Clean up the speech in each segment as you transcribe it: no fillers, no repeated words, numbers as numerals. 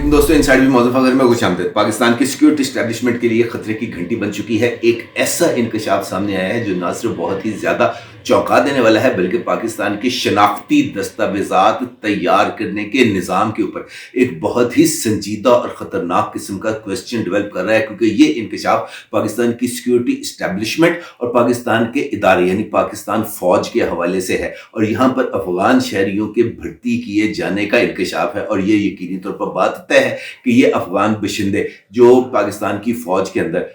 अस्सलाम दोस्तों, इनसाइड भी मौजूद अगर मैं खुशामदीद। पाकिस्तान की सिक्योरिटी एस्टैब्लिशमेंट के लिए खतरे की घंटी बन चुकी है। एक ऐसा इंकशाफ सामने आया है जो ना सिर्फ बहुत ही ज्यादा चौंका देने वाला है, बल्कि पाकिस्तान की शनाख्ती दस्तावेजात तैयार करने के निज़ाम के ऊपर एक बहुत ही संजीदा और ख़तरनाक किस्म का क्वेश्चन डेवलप कर रहा है। क्योंकि ये इंकशाफ पाकिस्तान की सिक्योरिटी इस्टेब्लिशमेंट और पाकिस्तान के इदारे यानी पाकिस्तान फौज के हवाले से है, और यहाँ पर अफगान शहरियों के भर्ती किए जाने का इंकशाफ है। और ये यकीनी तौर पर बात तय है कि ये अफगान बशिंदे जो पाकिस्तान की फौज के अंदर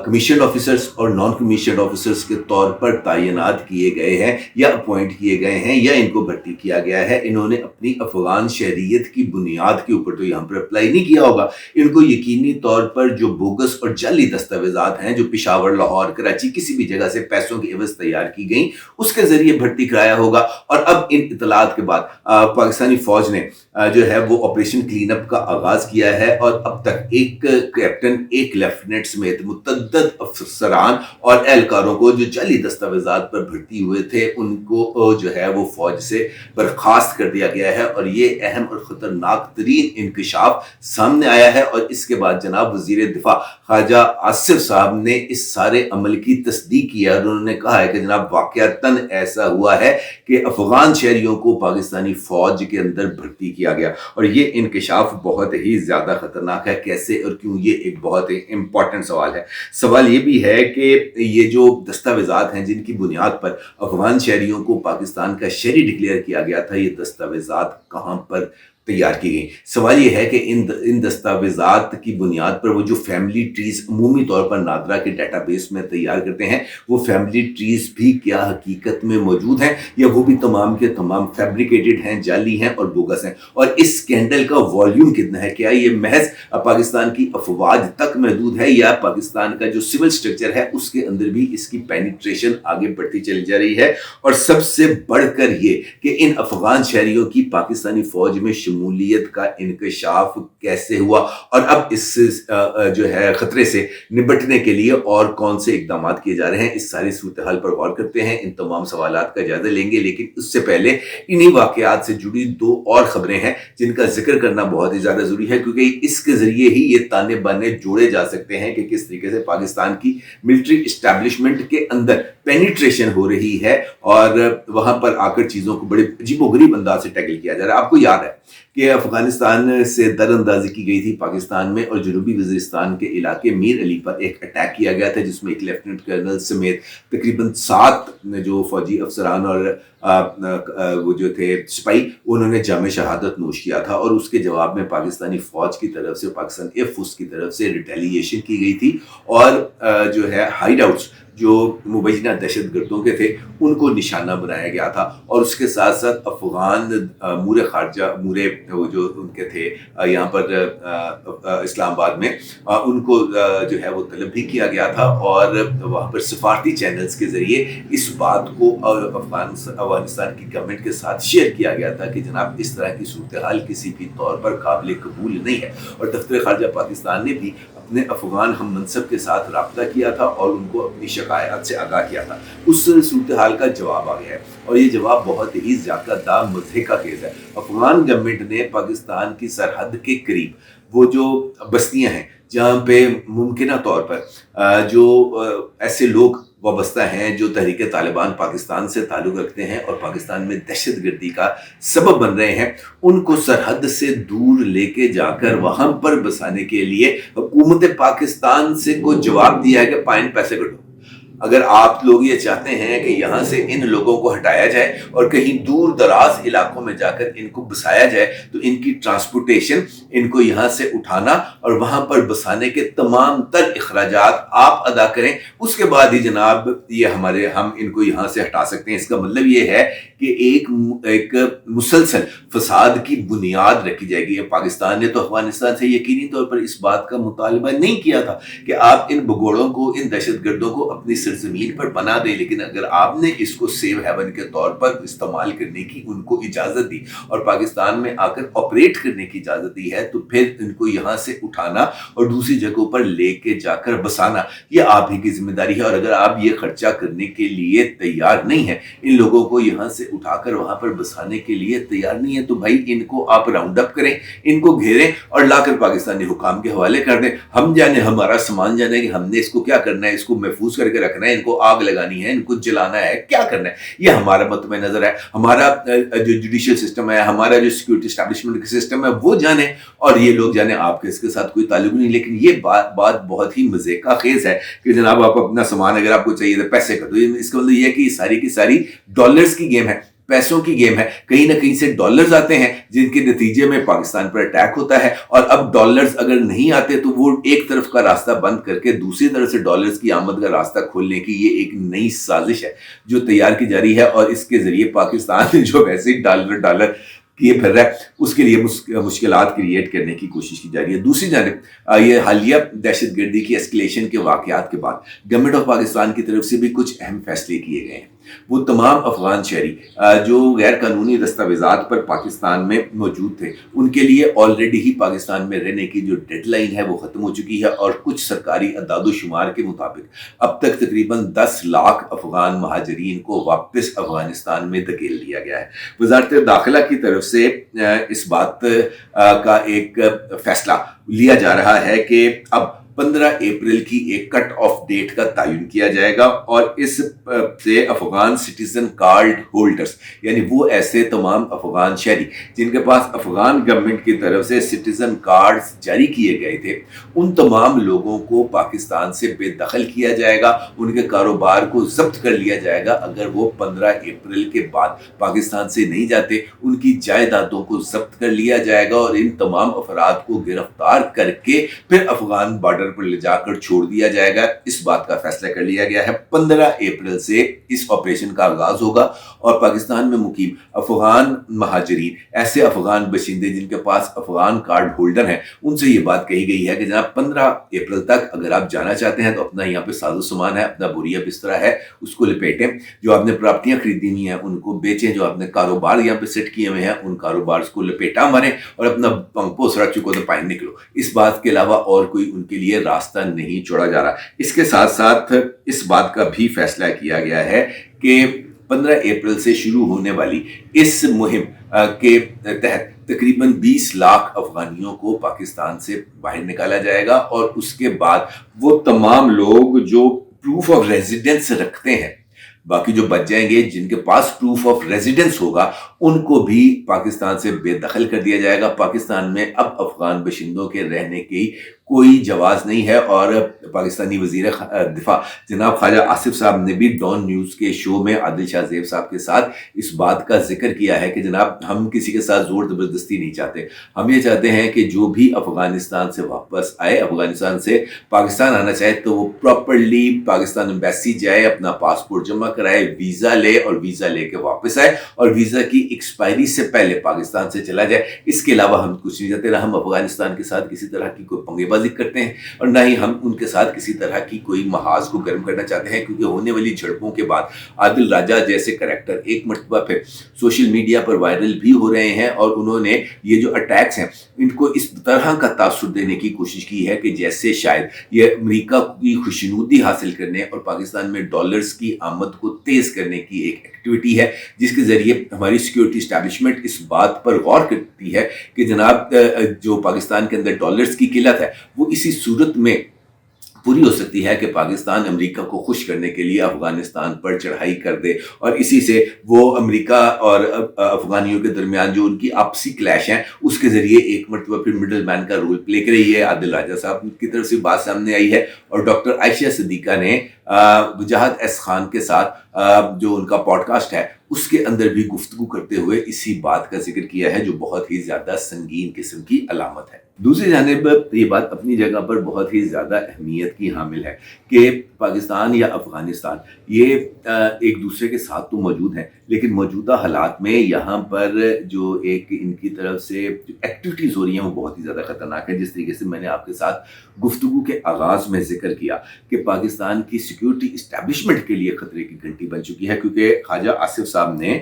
कमीशन ऑफिसर्स और नॉन कमीशन ऑफिसर्स के तौर पर तैनात किए गए हैं या अपॉइंट किए गए हैं या इनको भर्ती किया गया है, इन्होंने अपनी अफगान शहरियत की बुनियाद के ऊपर तो यहाँ पर अप्लाई नहीं किया होगा। इनको यकीनी तौर पर जो बोगस और जाली दस्तावेजात हैं जो पेशावर, लाहौर, कराची किसी भी जगह से पैसों की एवज तैयार की गई उसके जरिए भर्ती कराया होगा। और अब इन इतलात के बाद पाकिस्तानी फौज ने जो है वो ऑपरेशन क्लीन अप का आगाज किया है, और अब तक एक कैप्टन, एक लेफ्टिनेंट समेत मुतअद्दिद अफसरान और एहलकारों को जो जाली दस्तावेजात पर भर्ती हुए थे उनको जो है वो फौज से बर्खास्त कर दिया गया है। और ये अहम और ख़तरनाक तरीन इंकशाफ सामने आया है। और इसके बाद जनाब वज़ीर दिफा ख्वाजा आसिफ साहब ने इस सारे अमल की तस्दीक की है। उन्होंने कहा है कि जनाब वाक़अतन ऐसा हुआ है कि अफगान शहरियों को पाकिस्तानी फौज के अंदर भर्ती किया गया। और ये इंकशाफ बहुत ही ज़्यादा ख़तरनाक है। कैसे और क्यों, ये एक बहुत ही इंपॉर्टेंट सवाल है। सवाल ये भी है कि ये जो दस्तावेजात हैं जिनकी बुनियाद पर अफगान शहरियों को पाकिस्तान का शहरी डिक्लेयर किया गया था, ये दस्तावेजात कहाँ पर तैयार की गई। सवाल ये है कि इन दस्तावेजात की बुनियाद पर वो जो फैमिली ट्रीज अमूमी तौर पर नादरा के डेटाबेस में तैयार करते हैं, वो फैमिली ट्रीज भी क्या हकीकत में मौजूद हैं या वो भी तमाम के तमाम फैब्रिकेटेड हैं, जाली हैं और बोगस हैं। और इस स्कैंडल का वॉल्यूम कितना है, क्या ये महज पाकिस्तान की अफवाज तक महदूद है या पाकिस्तान का जो सिविल स्ट्रक्चर है उसके अंदर भी इसकी पेनिट्रेशन आगे बढ़ती चली जा रही है। और सबसे बढ़कर ये कि इन अफगान शहरियों की पाकिस्तानी फौज में शमूलियत का इंकशाफ कैसे हुआ, और अब इस जो है खतरे से निपटने के लिए और कौन से इकदाम किए जा रहे हैं, इस सारी सूरत हाल पर गौर करते हैं। इन तमाम सवालात का जायजा लेंगे, लेकिन उससे पहले इन्हीं वाकयात से जुड़ी दो और खबरें हैं जिनका जिक्र करना बहुत ही ज्यादा जरूरी है, क्योंकि इसके जरिए ही ये ताने बाने जोड़े जा सकते हैं कि किस तरीके से पाकिस्तान की मिलिट्री एस्टैब्लिशमेंट के अंदर पेनिट्रेशन हो रही है और वहां पर आकर चीजों को बड़े अजीबोगरीब अंदाज से टैकल किया जा रहा है। आपको याद है कि अफगानिस्तान से दरअंदाजी की गई थी पाकिस्तान में, और जनूबी वज़ीरिस्तान के इलाके मीर अली पर एक अटैक किया गया था जिसमें एक लेफ्टिनेंट कर्नल समेत तकरीबन 7 जो फौजी अफसरान और वो जो थे सिपाही, उन्होंने जामे शहादत नोश किया था। और उसके जवाब में पाकिस्तानी फौज की तरफ से, पाकिस्तान एयर फोर्स की तरफ से रिटेलिएशन की गई थी और जो है हाइड आउट्स जो मुबैना दहशत गर्दों के थे उनको निशाना बनाया गया था। और उसके साथ साथ अफगान मूरे खारजा, मूरे वो जो उनके थे यहाँ पर इस्लामाबाद में, उनको जो है वो तलब भी किया गया था। और वहाँ पर सफारती चैनल्स के ज़रिए इस बात को अफगानिस्तान की गवर्नमेंट के साथ शेयर किया गया था कि जनाब इस तरह की सूरत हाल किसी भी तौर पर काबिल कबूल नहीं है। और दफ्तर खारजा पाकिस्तान ने भी अपने अफगान हम मनसब के साथ रब्ता किया था और उनको अपनी शिकायत से आगाह किया था। उस सूरत हाल का जवाब आ गया है, और ये जवाब बहुत ही ज़्यादा दाम मज़े का केस है। अफगान गवर्नमेंट ने पाकिस्तान की सरहद के करीब वो जो बस्तियां हैं जहाँ पे मुमकिन तौर पर जो ऐसे लोग वाबस्ता हैं जो तहरीक तालिबान पाकिस्तान से ताल्लुक़ रखते हैं और पाकिस्तान में दहशत गर्दी का सबब बन रहे हैं, उनको सरहद से दूर लेके जाकर वहाँ पर बसाने के लिए हुकूमत पाकिस्तान से को जवाब दिया है कि पाइन पैसे कटो। अगर आप लोग ये चाहते हैं कि यहाँ से इन लोगों को हटाया जाए और कहीं दूर दराज इलाकों में जाकर इनको बसाया जाए, तो इनकी ट्रांसपोर्टेशन, इनको यहाँ से उठाना और वहाँ पर बसाने के तमाम तर अखराजात आप अदा करें, उसके बाद ही जनाब ये हम इनको यहाँ से हटा सकते हैं। इसका मतलब ये है कि एक मुसलसल फसाद की बुनियाद रखी जाएगी। पाकिस्तान ने तो अफगानिस्तान से यकीनी तौर पर इस बात का मुतालबा नहीं किया था कि आप इन भगोड़ों को, इन दहशत गर्दों को अपनी सरजमीन पर बना दें, लेकिन अगर आपने इसको सेव हेवन के तौर पर इस्तेमाल करने की उनको इजाज़त दी और पाकिस्तान में आकर ऑपरेट करने की इजाज़त दी है, तो फिर इनको यहाँ से उठाना और दूसरी जगहों पर लेके जाकर बसाना ये आप ही की जिम्मेदारी है। और अगर आप ये खर्चा करने के लिए तैयार नहीं है, इन लोगों को यहाँ से उठाकर वहाँ पर बसाने के लिए तैयार नहीं है, तो भाई इनको आप राउंड अप करें, इनको घेरें और लाकर पाकिस्तानी हुकाम के हवाले कर दें। हम जाने, हमारा सामान जाने कि हमने इसको क्या करना है, इसको महफूज करके रखना है, इनको आग लगानी है, इनको जलाना है, क्या करना है, ये हमारा मत में नजर है। हमारा जो जुडिशियल सिस्टम है, हमारा जो सिक्योरिटी एस्टैब्लिशमेंट का सिस्टम है, वो जाने और ये लोग जाने, आपके इसके साथ कोई ताल्लुक नहीं। लेकिन ये बात बहुत ही मजे का खेज है कि जनाब आप अपना सामान अगर आपको चाहिए तो पैसे कर दो। इसका मतलब ये है कि सारी की सारी डॉलर्स की गेम है, पैसों की गेम है। कहीं ना कहीं से डॉलर्स आते हैं जिनके नतीजे में पाकिस्तान पर अटैक होता है, और अब डॉलर्स अगर नहीं आते तो वो एक तरफ का रास्ता बंद करके दूसरी तरफ से डॉलर्स की आमद का रास्ता खोलने की ये एक नई साजिश है जो तैयार की जा रही है। और इसके जरिए पाकिस्तान जो वैसे ही डॉलर किए फिर रहा है, उसके लिए मुश्किलात क्रिएट करने की कोशिश की जा रही है। दूसरी जानब ये हालिया दहशतगर्दी की एस्केलेशन के वाकयात के बाद गवर्नमेंट ऑफ पाकिस्तान की तरफ से भी कुछ अहम फैसले किए गए हैं। वो तमाम अफगान शहरी जो गैर कानूनी दस्तावेजात पर पाकिस्तान में मौजूद थे, उनके लिए ऑलरेडी ही पाकिस्तान में रहने की जो डेडलाइन है वो ख़त्म हो चुकी है। और कुछ सरकारी अदाद-ओ-शुमार के मुताबिक अब तक तकरीबन 10 लाख अफगान महाजरीन को वापस अफगानिस्तान में धकेल दिया गया है। वजारत दाखिला की तरफ से इस बात का एक फैसला लिया जा रहा है कि अब 15 अप्रैल की एक कट ऑफ डेट का तयन किया जाएगा और इस से अफगान सिटीजन कार्ड होल्डर्स, यानी वो ऐसे तमाम अफगान शहरी जिनके पास अफगान गवर्नमेंट की तरफ से सिटीजन कार्ड्स जारी किए गए थे, उन तमाम लोगों को पाकिस्तान से बेदखल किया जाएगा, उनके कारोबार को जब्त कर लिया जाएगा। अगर वो 15 अप्रैल के बाद पाकिस्तान से नहीं जाते, उनकी जायदादों को जब्त कर लिया जाएगा और इन तमाम अफराद को गिरफ्तार करके फिर अफगान बॉर्डर पर ले जाकर छोड़ दिया जाएगा। इस बात का फैसला कर लिया गया है। 15 अप्रैल से इस ऑपरेशन का आगाज होगा और पाकिस्तान में मुकीम अफगान महाजरीन, ऐसे अफगान बशिंदे जिनके पास अफगान कार्ड होल्डर हैं, उनसे ये बात कही गई है कि जनाब 15 अप्रैल तक अगर आप जाना चाहते हैं तो अपना यहाँ पे साजो सामान है, अपना बोरिया बिस्तरा है, उसको लपेटें, जो आपने प्रॉपर्टियां खरीदी हुई हैं उनको बेचें, जो आपने कारोबार यहाँ पे सेट किए हुए हैं उन कारोबार को लपेटा मारें और अपना पोसरा चुको तो पानी निकलो। इस बात के अलावा और कोई उनके लिए रास्ता नहीं छोड़ा जा रहा। इसके साथ साथ इस बात का भी फैसला किया गया है कि 15 अप्रैल से शुरू होने वाली इस मुहिम के तहत तकरीबन 20 लाख अफगानियों को पाकिस्तान से बाहर निकाला जाएगा और उसके बाद वो तमाम लोग जो प्रूफ ऑफ रेजिडेंस रखते हैं, बाकी जो बच जाएंगे जिनके पास प्रूफ ऑफ रेजिडेंस होगा, उनको भी पाकिस्तान से बेदखल कर दिया जाएगा। पाकिस्तान में अब अफगान बशिंदों के रहने की कोई जवाज नहीं है। और पाकिस्तानी वजीर दिफा जनाब ख्वाजा आसिफ साहब ने भी डॉन न्यूज़ के शो में आदिल शाह ज़ेब साहब के साथ इस बात का जिक्र किया है कि जनाब हम किसी के साथ जोर ज़बरदस्ती नहीं चाहते, हम ये चाहते हैं कि जो भी अफगानिस्तान से वापस आए, अफगानिस्तान से पाकिस्तान आना चाहे तो वो प्रॉपरली पाकिस्तान एम्बेसी जाए, अपना पासपोर्ट जमा कराए, वीज़ा ले और वीज़ा लेके वापस आए और वीज़ा की एक्सपायरी से पहले पाकिस्तान से चला जाए। इसके अलावा हम कुछ नहीं चाहते, ना हम अफगानिस्तान के साथ किसी तरह की कोई पंगेबाजी करते हैं और ना ही हम उनके साथ किसी तरह की कोई महाज को गर्म करना चाहते हैं, क्योंकि होने वाली झड़पों के बाद आदिल राजा जैसे करैक्टर एक मरतबा फिर सोशल मीडिया पर वायरल भी हो रहे हैं और उन्होंने ये जो अटैक्स हैं इनको इस तरह का तासुर देने की कोशिश की है कि जैसे शायद ये अमेरिका की खुशनुदी हासिल करने और पाकिस्तान में डॉलर्स की आमद को तेज करने की एक एक्टिविटी है, जिसके जरिए हमारी सिक्योरिटी एस्टैब्लिशमेंट इस बात पर गौर करती है कि जनाब जो पाकिस्तान के अंदर डॉलर्स की किल्लत है वो इसी सूरत में पूरी हो सकती है कि पाकिस्तान अमेरिका को खुश करने के लिए अफगानिस्तान पर चढ़ाई कर दे और इसी से वो अमेरिका और अफगानियों के दरमियान जो उनकी आपसी क्लैश है उसके जरिए एक मरतबा फिर मिडल मैन का रोल प्ले कर रही है। आदिल राजा साहब की तरफ से बात सामने आई है और डॉक्टर आयशा सिद्दीका ने वजाहत एस खान के साथ जो उनका पॉडकास्ट है اس کے اندر بھی گفتگو کرتے ہوئے اسی بات کا ذکر کیا ہے جو بہت ہی زیادہ سنگین قسم کی علامت ہے۔ دوسری جانب یہ بات اپنی جگہ پر بہت ہی زیادہ اہمیت کی حامل ہے کہ پاکستان یا افغانستان یہ ایک دوسرے کے ساتھ تو موجود ہیں، لیکن موجودہ حالات میں یہاں پر جو ایک ان کی طرف سے جو ایکٹیویٹیز ہو رہی ہیں وہ بہت ہی زیادہ خطرناک ہے۔ جس طریقے سے میں نے آپ کے ساتھ گفتگو کے آغاز میں ذکر کیا کہ پاکستان کی سیکیورٹی اسٹیبلشمنٹ کے لیے خطرے کی گھنٹی بن چکی ہے، کیونکہ خواجہ آصف صاحب نے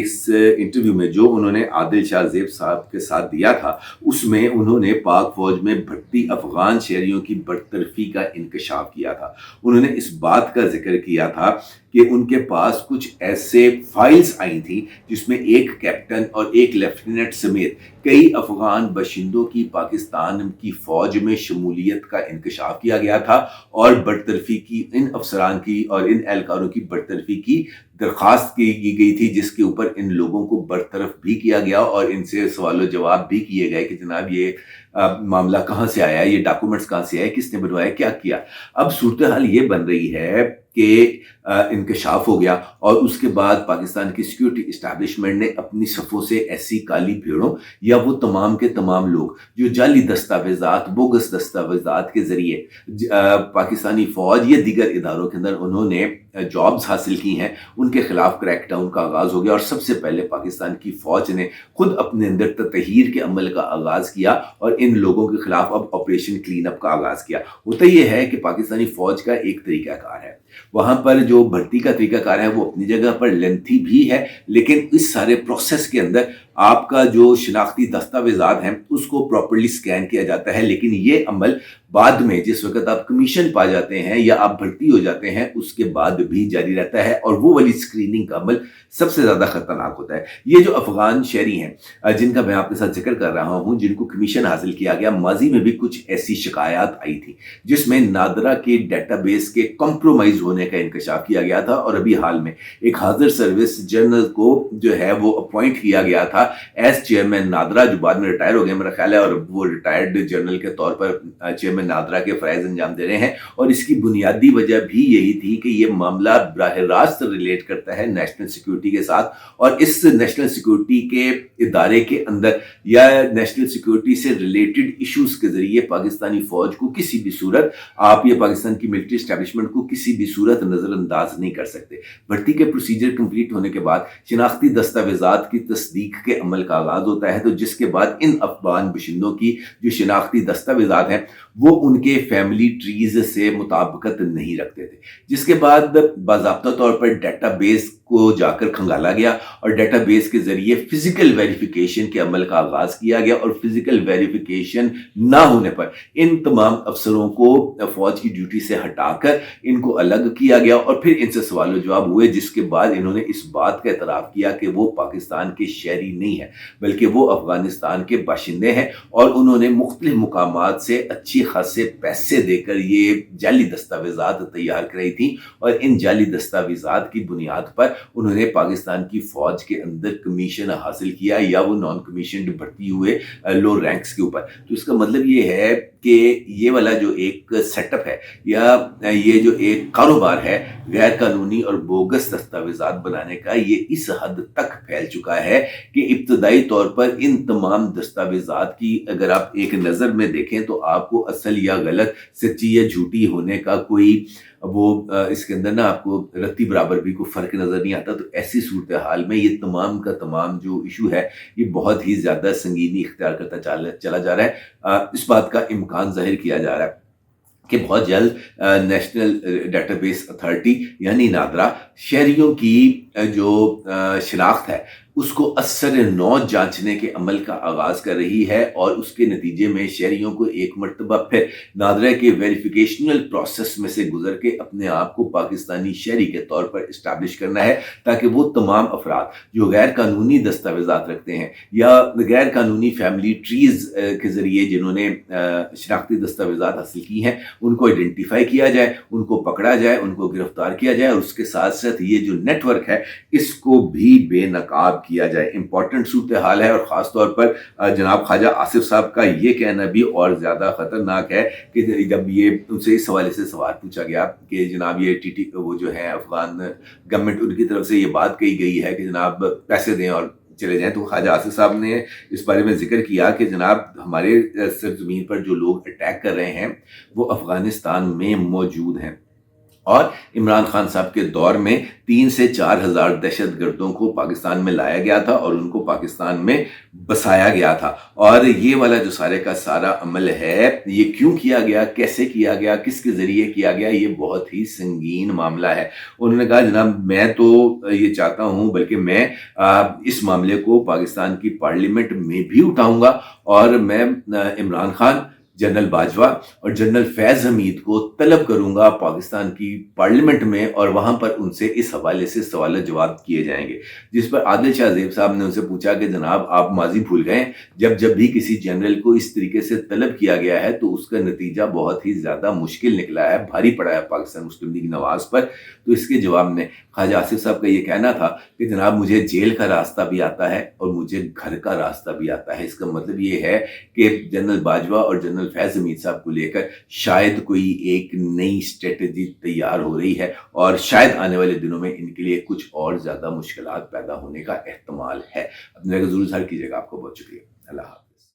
اس انٹرویو میں جو انہوں نے عادل شاہ زیب صاحب کے ساتھ دیا تھا، اس میں انہوں نے پاک فوج میں بھرتی افغان شہریوں کی برطرفی کا انکشاف کیا تھا۔ انہوں نے اس بات کا ذکر کیا تھا کہ ان کے پاس کچھ ایسے فائلز آئی تھیں جس میں ایک کیپٹن اور ایک لیفٹیننٹ سمیت کئی افغان باشندوں کی پاکستان کی فوج میں شمولیت کا انکشاف کیا گیا تھا، اور برطرفی کی ان افسران کی اور ان اہلکاروں کی برطرفی کی درخواست کی گئی تھی، جس کے اوپر ان لوگوں کو برطرف بھی کیا گیا اور ان سے سوال و جواب بھی کیے گئے کہ جناب یہ معاملہ کہاں سے آیا، یہ ڈاکومنٹس کہاں سے آئے، کس نے بنوایا، کیا کیا۔ اب صورتحال یہ بن رہی ہے کہ انکشاف ہو گیا اور اس کے بعد پاکستان کی سیکیورٹی اسٹیبلشمنٹ نے اپنی صفوں سے ایسی کالی بھیڑوں یا وہ تمام کے تمام لوگ جو جعلی دستاویزات، بوگس دستاویزات کے ذریعے پاکستانی فوج یا دیگر اداروں کے اندر انہوں نے جابز حاصل کی ہیں، ان کے خلاف کریک ڈاؤن کا آغاز ہو گیا، اور سب سے پہلے پاکستان کی فوج نے خود اپنے اندر تطہیر کے عمل کا آغاز کیا اور ان لوگوں کے خلاف اب آپریشن کلین اپ کا آغاز کیا۔ ہوتا یہ ہے کہ پاکستانی فوج کا ایک طریقہ کار ہے، وہاں پر جو بھرتی کا طریقہ کار ہے وہ اپنی جگہ پر لینتھی بھی ہے، لیکن اس سارے پروسیس کے اندر آپ کا جو شناختی دستاویزات ہیں اس کو پراپرلی سکین کیا جاتا ہے، لیکن یہ عمل بعد میں جس وقت آپ کمیشن پا جاتے ہیں یا آپ بھرتی ہو جاتے ہیں اس کے بعد بھی جاری رہتا ہے، اور وہ والی سکریننگ کا عمل سب سے زیادہ خطرناک ہوتا ہے۔ یہ جو افغان شہری ہیں جن کا میں آپ کے ساتھ ذکر کر رہا ہوں، جن کو کمیشن حاصل کیا گیا، ماضی میں بھی کچھ ایسی شکایات آئی تھی جس میں نادرا کے ڈیٹا بیس کے کمپرومائز ہونے کا انکشاف کیا گیا تھا، اور ابھی حال میں ایک حاضر سروس جنرل کو جو ہے وہ اپوائنٹ کیا گیا تھا ایز چیئرمین نادرا، جو بعد میں ریٹائر ہو گئے میرا خیال ہے، اور وہ ریٹائرڈ جنرل کے طور پر چیئرمین نادرا کے فرائض انجام دے رہے ہیں۔ اور اس کی بنیادی وجہ بھی یہی تھی کہ یہ معاملہ براہ راست ریلیٹ کرتا ہے نیشنل سیکیورٹی کے ساتھ، اور اس نیشنل سیکیورٹی کے ادارے کے اندر یا نیشنل سیکیورٹی سے ریلیٹڈ ایشوز کے ذریعے پاکستانی فوج کو کسی بھی صورت، آپ یہ پاکستان کی ملٹری اسٹیبلشمنٹ کو کسی بھی صورت نظر انداز نہیں کر سکتے۔ بھرتی کے پروسیجر کمپلیٹ ہونے کے بعد شناختی دستاویزات کی تصدیق کے عمل کا آغاز ہوتا ہے، تو جس کے بعد ان افغان باشندوں کی جو شناختی دستاویزات ہیں وہ ان کے فیملی ٹریز سے مطابقت نہیں رکھتے تھے، جس کے بعد باضابطہ طور پر ڈیٹا بیس کو جا کر کھنگالا گیا اور ڈیٹا بیس کے ذریعے فزیکل ویریفیکیشن کے عمل کا آغاز کیا گیا، اور فزیکل ویریفیکیشن نہ ہونے پر ان تمام افسروں کو فوج کی ڈیوٹی سے ہٹا کر ان کو الگ کیا گیا، اور پھر ان سے سوال و جواب ہوئے، جس کے بعد انہوں نے اس بات کا اعتراف کیا کہ وہ پاکستان کے شہری نہیں ہیں بلکہ وہ افغانستان کے باشندے ہیں، اور انہوں نے مختلف مقامات سے اچھی خاصے پیسے دے کر یہ جعلی دستاویزات تیار کرائی تھیں، اور ان جعلی دستاویزات کی بنیاد پر انہوں نے پاکستان کی فوج کے اندر کمیشن حاصل کیا، یا وہ نان کمیشنڈ بھرتی ہوئے لو رینکس کے اوپر۔ تو اس کا مطلب یہ ہے کہ یہ والا جو ایک سیٹ اپ ہے یا یہ جو ایک کاروبار ہے غیر قانونی اور بوگس دستاویزات بنانے کا، یہ اس حد تک پھیل چکا ہے کہ ابتدائی طور پر ان تمام دستاویزات کی اگر آپ ایک نظر میں دیکھیں تو آپ کو اصل یا غلط، سچی یا جھوٹی ہونے کا کوئی وہ اس کے اندر نا آپ کو رتی برابر بھی کوئی فرق نظر نہیں آتا۔ تو ایسی صورتحال میں یہ تمام کا تمام جو ایشو ہے یہ بہت ہی زیادہ سنگینی اختیار کرتا چلا جا رہا ہے۔ اس بات کا امکان ظاہر کیا جا رہا ہے کہ بہت جلد نیشنل ڈیٹا بیس اتھارٹی یعنی نادرا شہریوں کی جو شناخت ہے اس کو اثر نو جانچنے کے عمل کا آغاز کر رہی ہے، اور اس کے نتیجے میں شہریوں کو ایک مرتبہ پھر نادرا کے ویریفیکیشنل پروسیس میں سے گزر کے اپنے آپ کو پاکستانی شہری کے طور پر اسٹیبلش کرنا ہے، تاکہ وہ تمام افراد جو غیر قانونی دستاویزات رکھتے ہیں یا غیر قانونی فیملی ٹریز کے ذریعے جنہوں نے شناختی دستاویزات حاصل کی ہیں ان کو آئیڈینٹیفائی کیا جائے، ان کو پکڑا جائے، ان کو گرفتار کیا جائے، اور اس کے ساتھ ساتھ یہ جو نیٹ ورک ہے اس کو بھی بے نقاب किया जाए। इम्पॉर्टेंट सूरत हाल है और ख़ास तौर पर जनाब ख्वाजा आसिफ साहब का ये कहना भी और ज़्यादा ख़तरनाक है कि जब ये उनसे इस हवाले से सवाल पूछा गया कि जनाब ये टीटी वो जो है अफ़गान गवर्नमेंट उनकी तरफ से ये बात कही गई है कि जनाब पैसे दें और चले जाएं, तो ख्वाजा आसिफ साहब ने इस बारे में जिक्र किया कि जनाब हमारे सरजमीन पर जो लोग अटैक कर रहे हैं वो अफ़गानिस्तान में मौजूद हैं और इमरान खान साहब के दौर में 3 से 4 हज़ार दहशतगर्दों को पाकिस्तान में लाया गया था और उनको पाकिस्तान में बसाया गया था। और ये वाला जो सारे का सारा अमल है, ये क्यों किया गया, कैसे किया गया, किसके ज़रिए किया गया, ये बहुत ही संगीन मामला है। उन्होंने कहा जनाब मैं तो ये चाहता हूँ, बल्कि मैं इस मामले को पाकिस्तान की पार्लियामेंट में भी उठाऊंगा और मैं इमरान खान, जनरल बाजवा और जनरल फैज़ हमीद को तलब करूंगा पाकिस्तान की पार्लियामेंट में और वहां पर उनसे इस हवाले से सवाल जवाब किए जाएंगे। जिस पर आदिल शाह ज़ेब साहब ने उनसे पूछा कि जनाब आप माजी भूल गए, जब जब भी किसी जनरल को इस तरीके से तलब किया गया है तो उसका नतीजा बहुत ही ज़्यादा मुश्किल निकला है, भारी पड़ा है पाकिस्तान मुस्लिम लीग नवाज पर। तो इसके जवाब में ख्वाजा आसिफ साहब का ये कहना था कि जनाब मुझे जेल का रास्ता भी आता है और मुझे घर का रास्ता भी आता है। इसका मतलब ये है कि जनरल बाजवा और जनरल फैज़ हमीद साहब को लेकर शायद कोई एक नई स्ट्रेटजी तैयार हो रही है और शायद आने वाले दिनों में इनके लिए कुछ और ज़्यादा मुश्किलात पैदा होने का एहतमाल है। अपने जरूर ज़ाहिर कीजिएगा। आपको बहुत शुक्रिया। अल्लाह हाफ़िज़।